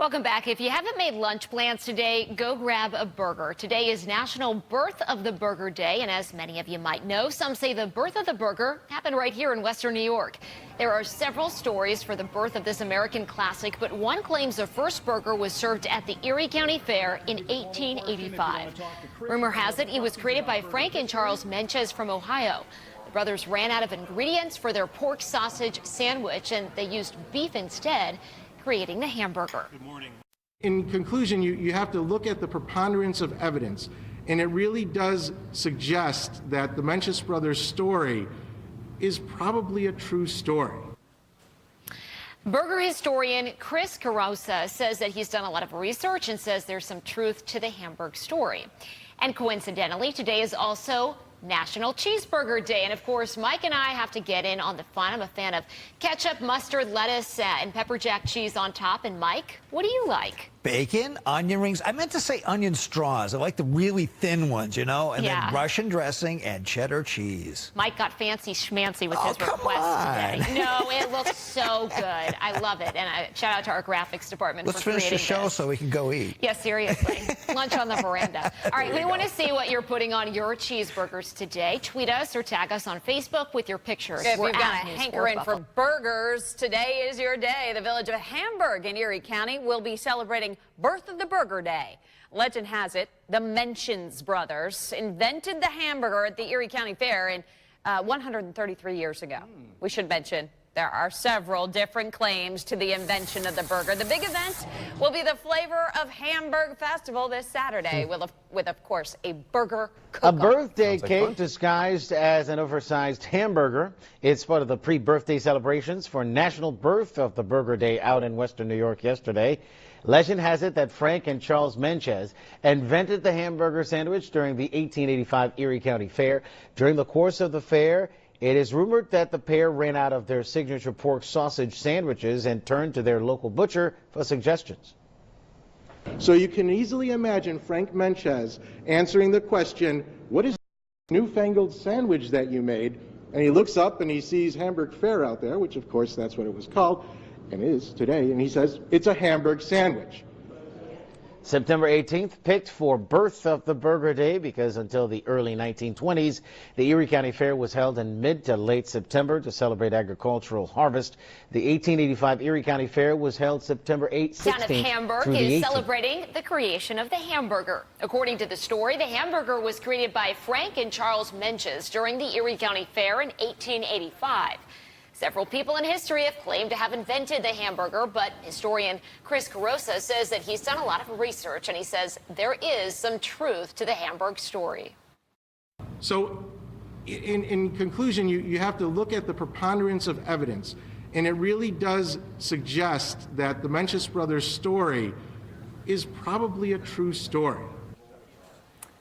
Welcome back. If you haven't made lunch plans today, go grab a burger. Today is National Birth of the Burger Day, and as many of you might know, some say the birth of the burger happened right here in Western New York. There are several stories for the birth of this American classic, but one claims the first burger was served at the Erie County Fair in 1885. Rumor has it he was created by Frank and Charles Menches from Ohio. The brothers ran out of ingredients for their pork sausage sandwich, and they used beef instead, creating the hamburger. Good morning. In conclusion, you have to look at the preponderance of evidence, and it really does suggest that the Menches brothers' story is probably a true story. Burger historian Chris Carosa says that he's done a lot of research and says there's some truth to the Hamburg story. And coincidentally, today is also National Cheeseburger Day. And of course, Mike and I have to get in on the fun. I'm a fan of ketchup, mustard, lettuce, and pepper jack cheese on top. And Mike, what do you like? Bacon, onion rings. I meant to say onion straws. I like the really thin ones, you know, and then Russian dressing and cheddar cheese. Mike got fancy schmancy with his request today. No, it looks so good. I love it. And shout out to our graphics department Let's for creating finish the show this. So we can go eat. Yeah, seriously. Lunch on the veranda. All right, we want to see what you're putting on your cheeseburgers today. Tweet us or tag us on Facebook with your pictures. If We're you've got at a News hankering 4 for Buffalo. burgers, today is your day. The village of Hamburg in Erie County will be celebrating Birth of the Burger Day. Legend has it, the Menches brothers invented the hamburger at the Erie County Fair in 133 years ago. We should mention there are several different claims to the invention of the burger. The big event will be the Flavor of Hamburg Festival this Saturday with of course, a burger cook-off. A birthday cake disguised as an oversized hamburger. It's part of the pre-birthday celebrations for National Birth of the Burger Day out in Western New York yesterday. Legend has it that Frank and Charles Menches invented the hamburger sandwich during the 1885 Erie County Fair. During the course of the fair, it is rumored that the pair ran out of their signature pork sausage sandwiches and turned to their local butcher for suggestions. So you can easily imagine Frank Menches answering the question, what is the newfangled sandwich that you made? And he looks up and he sees Hamburg Fair out there, which of course that's what it was called, and is today, and he says, it's a Hamburg sandwich. September 18th, picked for Birth of the Burger Day because until the early 1920s, the Erie County Fair was held in mid to late September to celebrate agricultural harvest. The 1885 Erie County Fair was held September 8th, 16th Town of Hamburg is celebrating the creation of the hamburger. According to the story, the hamburger was created by Frank and Charles Menches during the Erie County Fair in 1885. Several people in history have claimed to have invented the hamburger, but historian Chris Carosa says that he's done a lot of research, and he says there is some truth to the Hamburg story. So in conclusion, you have to look at the preponderance of evidence, and it really does suggest that the Menches brothers' story is probably a true story.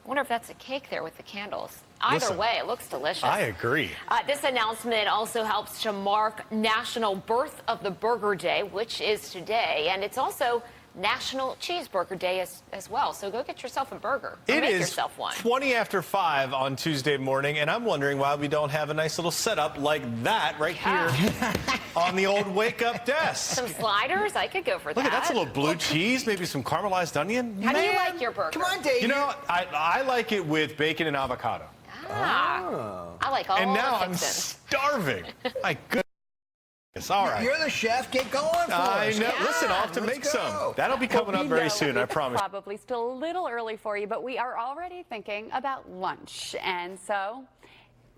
I wonder if that's a cake there with the candles. Either way, it looks delicious. I agree. This announcement also helps to mark National Birth of the Burger Day, which is today, and it's also National Cheeseburger Day as well. So go get yourself a burger. Or make yourself one. 20 after 5 on Tuesday morning, and I'm wondering why we don't have a nice little setup like that right here on the old wake-up desk. Some sliders? I could go for that. Look at that's a little blue cheese, maybe some caramelized onion. How do you like your burger? Come on, Dave. You know, I like it with bacon and avocado. I like all And now the I'm fixins. starving. My goodness. All right. You're the chef. Get going for I us. know. Yeah, Listen, I'll have to make let's some. go. That'll be coming up very soon, I promise. Probably still a little early for you, but we are already thinking about lunch. And so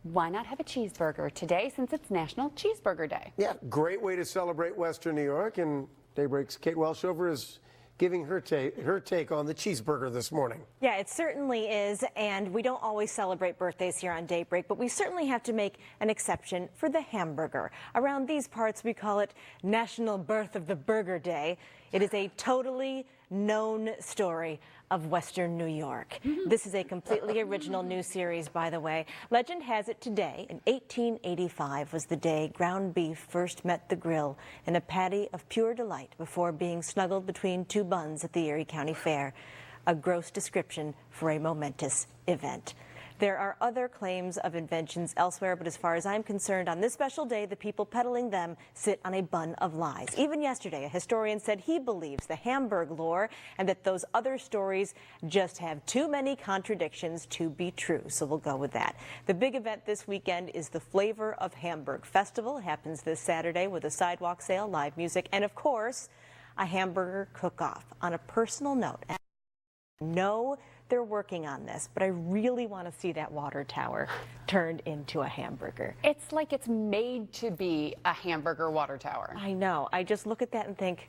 why not have a cheeseburger today since it's National Cheeseburger Day? Yeah, great way to celebrate Western New York. And Daybreak's Kate Welshover is giving her take on the cheeseburger this morning. Yeah, it certainly is, and we don't always celebrate birthdays here on Daybreak, but we certainly have to make an exception for the hamburger. Around these parts, we call it National Birth of the Burger Day. It is a totally known story of Western New York. This is a completely original new series, by the way. Legend has it today, in 1885, was the day ground beef first met the grill in a patty of pure delight before being snuggled between two buns at the Erie County Fair. A gross description for a momentous event. There are other claims of inventions elsewhere, but as far as I'm concerned, on this special day, the people peddling them sit on a bun of lies. Even yesterday, a historian said he believes the Hamburg lore and that those other stories just have too many contradictions to be true. So we'll go with that. The big event this weekend is the Flavor of Hamburg Festival. It happens this Saturday with a sidewalk sale, live music, and of course, a hamburger cook-off. On a personal note, I know they're working on this, but I really want to see that water tower turned into a hamburger. It's like it's made to be a hamburger water tower. I know. I just look at that and think,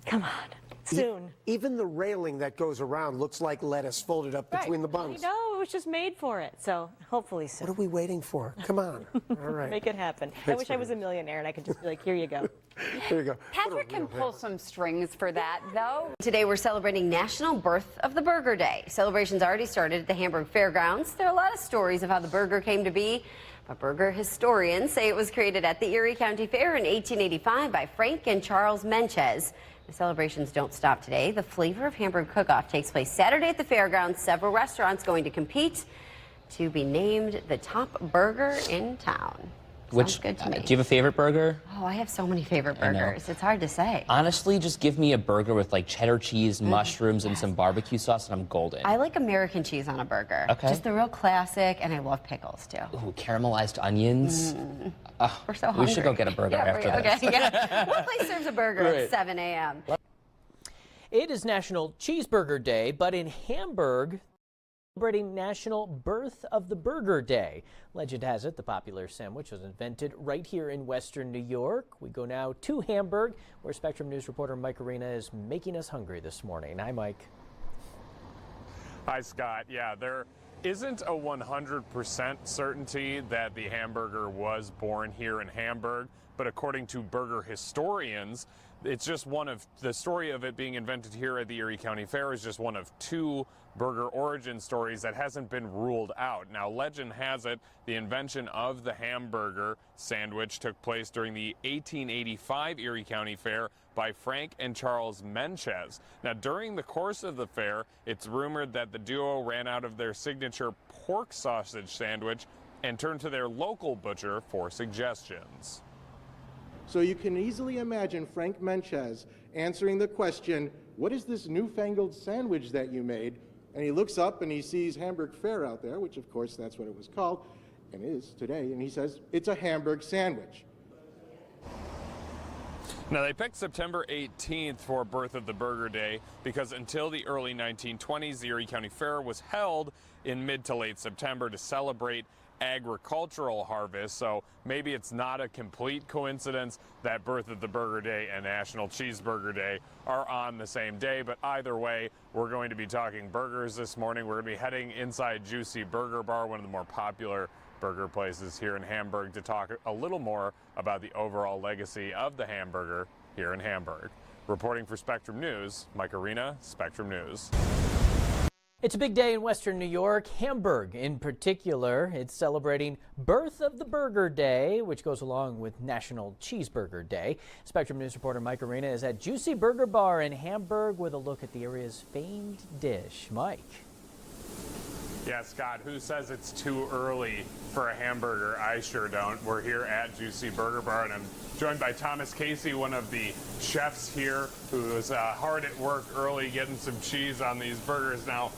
come on, soon. Even the railing that goes around looks like lettuce folded up between the buns. I know, it was just made for it. So hopefully soon. What are we waiting for? Come on. All right. Make it happen. I wish I was a millionaire and I could just be like, here you go. There you go. Patrick can pull some strings for that, though. Today we're celebrating National Birth of the Burger Day. Celebrations already started at the Hamburg Fairgrounds. There are a lot of stories of how the burger came to be, but burger historians say it was created at the Erie County Fair in 1885 by Frank and Charles Menches. The celebrations don't stop today. The Flavor of Hamburg Cook-Off takes place Saturday at the fairgrounds. Several restaurants going to compete to be named the top burger in town. Sounds good to me. Do you have a favorite burger? Oh, I have so many favorite burgers. It's hard to say. Honestly, just give me a burger with like cheddar cheese, mushrooms, and some barbecue sauce, and I'm golden. I like American cheese on a burger. Okay. Just the real classic, and I love pickles too. Ooh, caramelized onions. We're so hungry. We should go get a burger after this. Okay, yeah. What place serves a burger at 7 a.m.? It is National Cheeseburger Day, but in Hamburg, celebrating National Birth of the Burger Day. Legend has it the popular sandwich was invented right here in Western New York. We go now to Hamburg, where Spectrum News reporter Mike Arena is making us hungry this morning. Hi, Mike. Hi, Scott. Yeah, there isn't a 100% certainty that the hamburger was born here in Hamburg, but according to burger historians, it's just one of the story of it being invented here at the Erie County Fair is just one of two burger origin stories that hasn't been ruled out. Now, legend has it the invention of the hamburger sandwich took place during the 1885 Erie County Fair by Frank and Charles Menches. Now, during the course of the fair, it's rumored that the duo ran out of their signature pork sausage sandwich and turned to their local butcher for suggestions. So you can easily imagine Frank Menches answering the question, what is this newfangled sandwich that you made? And he looks up and he sees Hamburg Fair out there, which of course that's what it was called, and is today, and he says, it's a Hamburg sandwich. Now, they picked September 18th for Birth of the Burger Day because until the early 1920s, the Erie County Fair was held in mid to late September to celebrate agricultural harvest, so maybe it's not a complete coincidence that Birth of the Burger Day and National Cheeseburger Day are on the same day, but either way, we're going to be talking burgers this morning. We're going to be heading inside Juicy Burger Bar, one of the more popular burger places here in Hamburg, to talk a little more about the overall legacy of the hamburger here in Hamburg. Reporting for Spectrum News, Mike Arena, Spectrum News. It's a big day in Western New York, Hamburg in particular. It's celebrating Birth of the Burger Day, which goes along with National Cheeseburger Day. Spectrum News reporter Mike Arena is at Juicy Burger Bar in Hamburg with a look at the area's famed dish. Mike. Yeah, Scott, who says it's too early for a hamburger? I sure don't. We're here at Juicy Burger Bar, and I'm joined by Thomas Casey, one of the chefs here, who was hard at work early getting some cheese on these burgers. Now,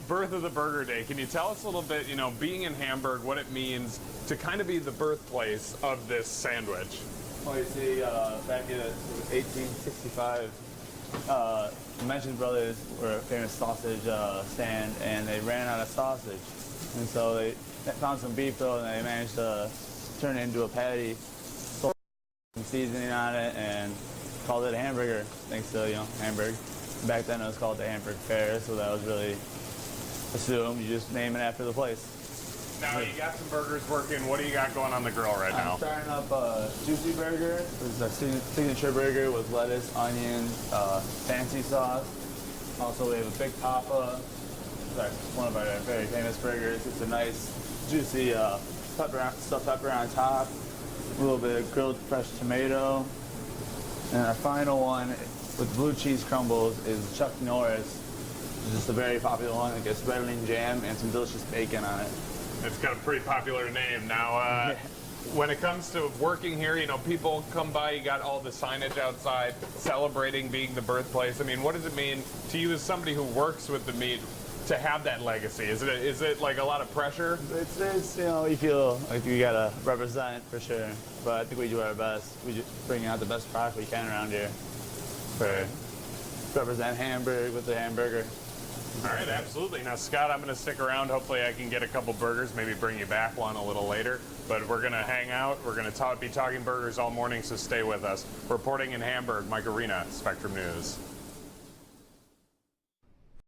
Birth of the Burger Day, can you tell us a little bit, you know, being in Hamburg, what it means to kind of be the birthplace of this sandwich? Well, you see, back in 1865, the Menches brothers were a famous sausage stand, and they ran out of sausage. And so they found some beef, though, and they managed to turn it into a patty, some seasoning on it, and called it a hamburger, thanks to, you know, Hamburg. Back then it was called the Hamburg Fair, so that was really assumed. You just name it after the place. Now, you got some burgers working. What do you got going on the grill right now? I'm starting up a Juicy Burger. This is a signature burger with lettuce, onion, fancy sauce. Also, we have a Big Papa. That's one of our very famous burgers. It's a nice, juicy stuffed pepper on top. A little bit of grilled fresh tomato. And our final one with blue cheese crumbles is Chuck Norris. It's just a very popular one. It gets red onion jam and some delicious bacon on it. It's got a pretty popular name now. When it comes to working here, you know, people come by, you got all the signage outside celebrating being the birthplace. I mean, what does it mean to you as somebody who works with the meat to have that legacy? Is it like a lot of pressure? It's you know, you feel like you gotta represent for sure, but I think we do our best. We just bring out the best product we can around here. For represent Hamburg with the hamburger. All right, absolutely. Now, Scott, I'm going to stick around. Hopefully I can get a couple burgers, maybe bring you back one a little later. But we're going to hang out. We're going to be talking burgers all morning, so stay with us. Reporting in Hamburg, Mike Arena, Spectrum News.